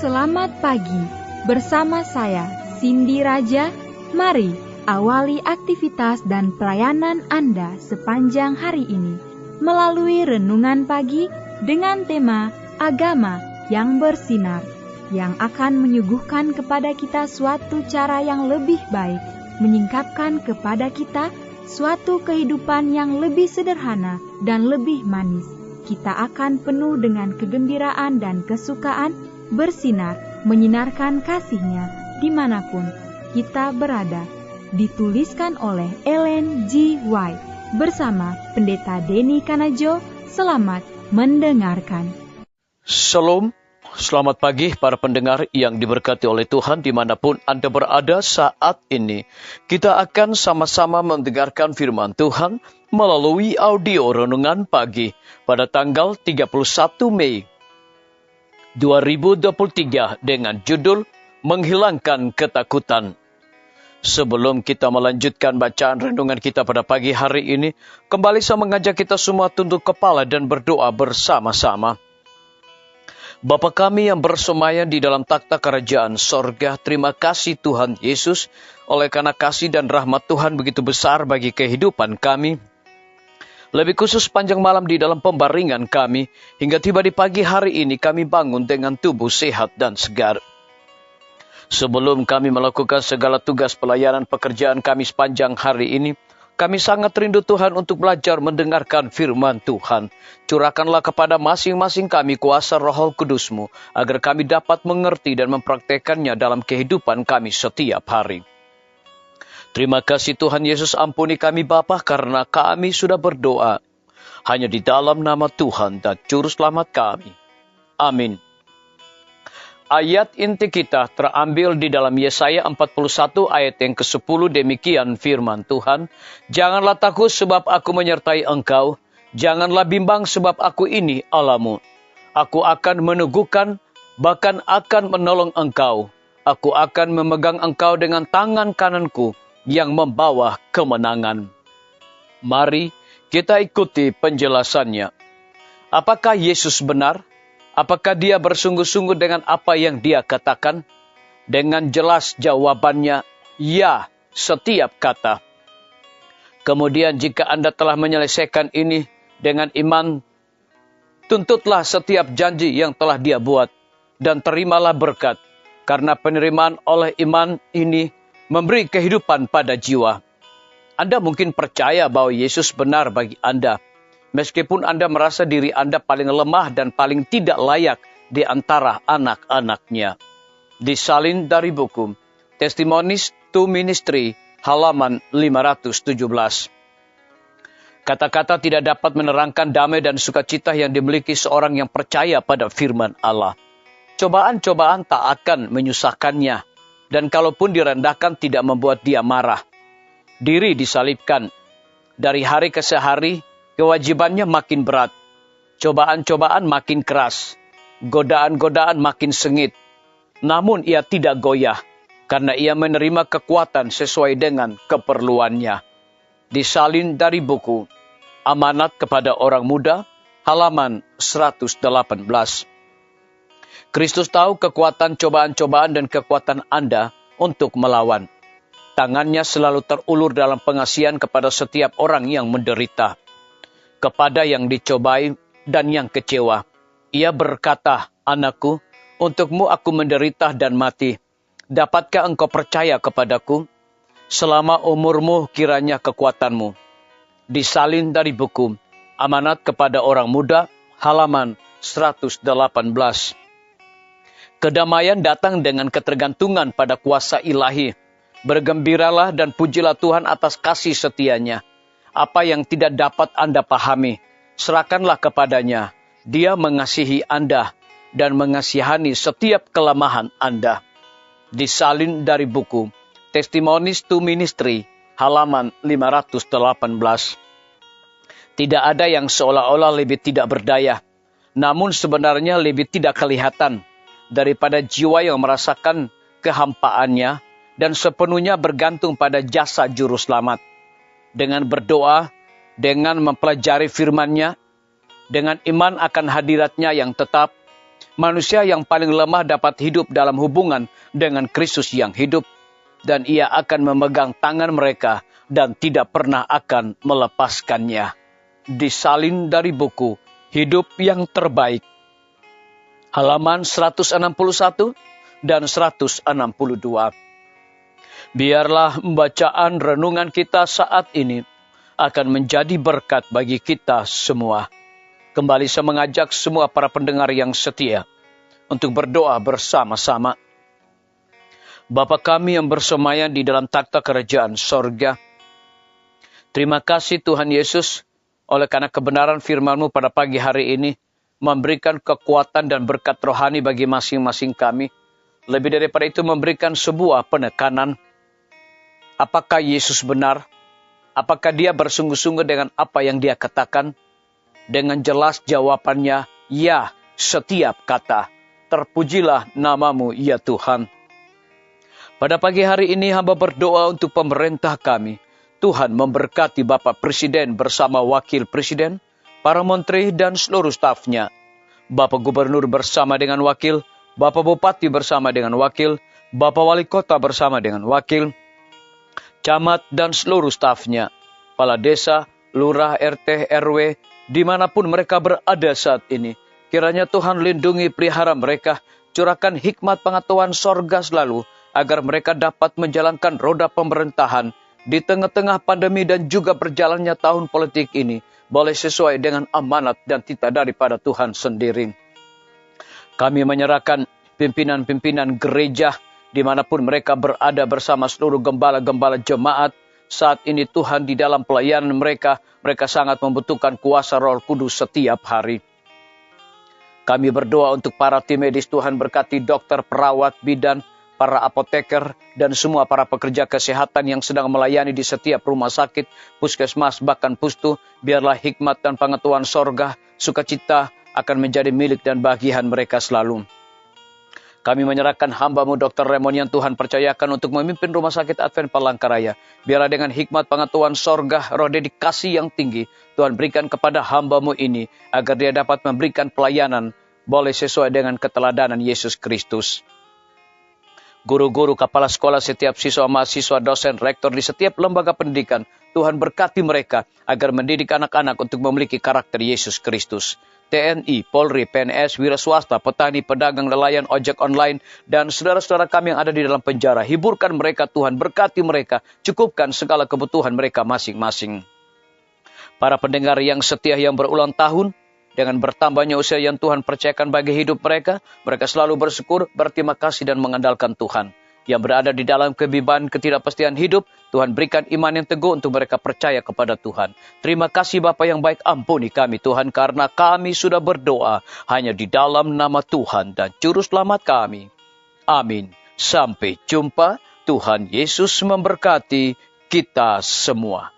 selamat pagi. Bersama saya, Cindy Raja. Mari awali aktivitas dan pelayanan Anda sepanjang hari ini melalui renungan pagi dengan tema Agama yang Bersinar, yang akan menyuguhkan kepada kita suatu cara yang lebih baik, menyingkapkan kepada kita suatu kehidupan yang lebih sederhana dan lebih manis. Kita akan penuh dengan kegembiraan dan kesukaan, bersinar, menyinarkan kasih-Nya dimanapun kita berada. Dituliskan oleh Ellen G. White bersama Pendeta Denny Kanajo. Selamat mendengarkan. Shalom, selamat pagi para pendengar yang diberkati oleh Tuhan dimanapun Anda berada saat ini. Kita akan sama-sama mendengarkan firman Tuhan melalui audio renungan pagi pada tanggal 31 Mei 2023 dengan judul Menghilangkan Ketakutan. Sebelum kita melanjutkan bacaan renungan kita pada pagi hari ini, kembali saya mengajak kita semua tunduk kepala dan berdoa bersama-sama. Bapa kami yang bersemayam di dalam takhta kerajaan sorga, terima kasih Tuhan Yesus, oleh karena kasih dan rahmat Tuhan begitu besar bagi kehidupan kami. Lebih khusus panjang malam di dalam pembaringan kami, hingga tiba di pagi hari ini kami bangun dengan tubuh sehat dan segar. Sebelum kami melakukan segala tugas pelayanan pekerjaan kami sepanjang hari ini, kami sangat rindu Tuhan untuk belajar mendengarkan firman Tuhan. Curahkanlah kepada masing-masing kami kuasa Roh Kudus-Mu, agar kami dapat mengerti dan mempraktekannya dalam kehidupan kami setiap hari. Terima kasih Tuhan Yesus, ampuni kami Bapa, karena kami sudah berdoa hanya di dalam nama Tuhan dan Juru Selamat kami. Amin. Ayat inti kita terambil di dalam Yesaya 41 ayat yang ke-10, demikian firman Tuhan. Janganlah takut sebab aku menyertai engkau, janganlah bimbang sebab aku ini Allahmu. Aku akan meneguhkan, bahkan akan menolong engkau. Aku akan memegang engkau dengan tangan kananku yang membawa kemenangan. Mari kita ikuti penjelasannya. Apakah Yesus benar? Apakah dia bersungguh-sungguh dengan apa yang dia katakan? Dengan jelas jawabannya, ya, setiap kata. Kemudian jika Anda telah menyelesaikan ini dengan iman, tuntutlah setiap janji yang telah dia buat, dan terimalah berkat, karena penerimaan oleh iman ini memberi kehidupan pada jiwa. Anda mungkin percaya bahwa Yesus benar bagi Anda, meskipun Anda merasa diri Anda paling lemah dan paling tidak layak di antara anak-anaknya. Disalin dari buku Testimonies to Ministry, halaman 517. Kata-kata tidak dapat menerangkan damai dan sukacita yang dimiliki seorang yang percaya pada firman Allah. Cobaan-cobaan tak akan menyusahkannya, dan kalaupun direndahkan tidak membuat dia marah. Diri disalibkan. Dari hari ke sehari, kewajibannya makin berat. Cobaan-cobaan makin keras. Godaan-godaan makin sengit. Namun ia tidak goyah, karena ia menerima kekuatan sesuai dengan keperluannya. Disalin dari buku Amanat kepada Orang Muda, halaman 118. Kristus tahu kekuatan cobaan-cobaan dan kekuatan Anda untuk melawan. Tangannya selalu terulur dalam pengasihan kepada setiap orang yang menderita, kepada yang dicobai dan yang kecewa. Ia berkata, anakku, untukmu aku menderita dan mati. Dapatkah engkau percaya kepadaku? Selama umurmu kiranya kekuatanmu. Disalin dari buku Amanat kepada Orang Muda, halaman 118. Kedamaian datang dengan ketergantungan pada kuasa ilahi. Bergembiralah dan pujilah Tuhan atas kasih setianya. Apa yang tidak dapat Anda pahami, serahkanlah kepadanya. Dia mengasihi Anda dan mengasihani setiap kelemahan Anda. Disalin dari buku Testimonies to Ministry, halaman 518. Tidak ada yang seolah-olah lebih tidak berdaya, namun sebenarnya lebih tidak kelihatan daripada jiwa yang merasakan kehampaannya dan sepenuhnya bergantung pada jasa Juru Selamat. Dengan berdoa, dengan mempelajari firman-Nya, dengan iman akan hadirat-Nya yang tetap, Manusia yang paling lemah dapat hidup dalam hubungan dengan Kristus yang hidup, dan ia akan memegang tangan mereka dan tidak pernah akan melepaskannya. Disalin dari buku Hidup yang Terbaik, halaman 161 dan 162. Biarlah bacaan renungan kita saat ini akan menjadi berkat bagi kita semua. Kembali saya mengajak semua para pendengar yang setia untuk berdoa bersama-sama. Bapa kami yang bersemayam di dalam takhta kerajaan sorga, terima kasih Tuhan Yesus oleh karena kebenaran firman-Mu pada pagi hari ini memberikan kekuatan dan berkat rohani bagi masing-masing kami. Lebih daripada itu memberikan sebuah penekanan. Apakah Yesus benar? Apakah Dia bersungguh-sungguh dengan apa yang Dia katakan? Dengan jelas jawabannya, ya, setiap kata. Terpujilah nama-Mu, ya Tuhan. Pada pagi hari ini hamba berdoa untuk pemerintah kami. Tuhan memberkati Bapak Presiden bersama Wakil Presiden, para menteri dan seluruh stafnya. Bapak Gubernur bersama dengan wakil, Bapak Bupati bersama dengan wakil, Bapak Wali Kota bersama dengan wakil, camat dan seluruh stafnya, kepala desa, lurah, RT, RW, dimanapun mereka berada saat ini. Kiranya Tuhan lindungi pelihara mereka, curahkan hikmat pengetahuan sorga selalu, agar mereka dapat menjalankan roda pemerintahan di tengah-tengah pandemi dan juga berjalannya tahun politik ini, boleh sesuai dengan amanat dan titah daripada Tuhan sendiri. Kami menyerahkan pimpinan-pimpinan gereja dimanapun mereka berada bersama seluruh gembala-gembala jemaat. Saat ini Tuhan di dalam pelayanan mereka sangat membutuhkan kuasa Roh Kudus setiap hari. Kami berdoa untuk para tim medis, Tuhan berkati dokter, perawat, bidan, para apoteker, dan semua para pekerja kesehatan yang sedang melayani di setiap rumah sakit, puskesmas, bahkan pustu. Biarlah hikmat dan pengetahuan sorga, sukacita akan menjadi milik dan bagian mereka selalu. Kami menyerahkan hamba-Mu Dr. Raymond yang Tuhan percayakan untuk memimpin rumah sakit Advent Palangkaraya. Biarlah dengan hikmat pengetahuan sorga, roh dedikasi yang tinggi, Tuhan berikan kepada hamba-Mu ini, agar dia dapat memberikan pelayanan, boleh sesuai dengan keteladanan Yesus Kristus. Guru-guru, kepala sekolah, setiap siswa, mahasiswa, dosen, rektor di setiap lembaga pendidikan, Tuhan berkati mereka agar mendidik anak-anak untuk memiliki karakter Yesus Kristus. TNI, Polri, PNS, wira swasta, petani, pedagang, nelayan, ojek online, dan saudara-saudara kami yang ada di dalam penjara. Hiburkan mereka Tuhan, berkati mereka, cukupkan segala kebutuhan mereka masing-masing. Para pendengar yang setia yang berulang tahun, dengan bertambahnya usia yang Tuhan percayakan bagi hidup mereka selalu bersyukur, berterima kasih dan mengandalkan Tuhan. Yang berada di dalam kebimbang ketidakpastian hidup, Tuhan berikan iman yang teguh untuk mereka percaya kepada Tuhan. Terima kasih Bapa yang baik, ampuni kami Tuhan, karena kami sudah berdoa hanya di dalam nama Tuhan dan Juru Selamat kami. Amin. Sampai jumpa. Tuhan Yesus memberkati kita semua.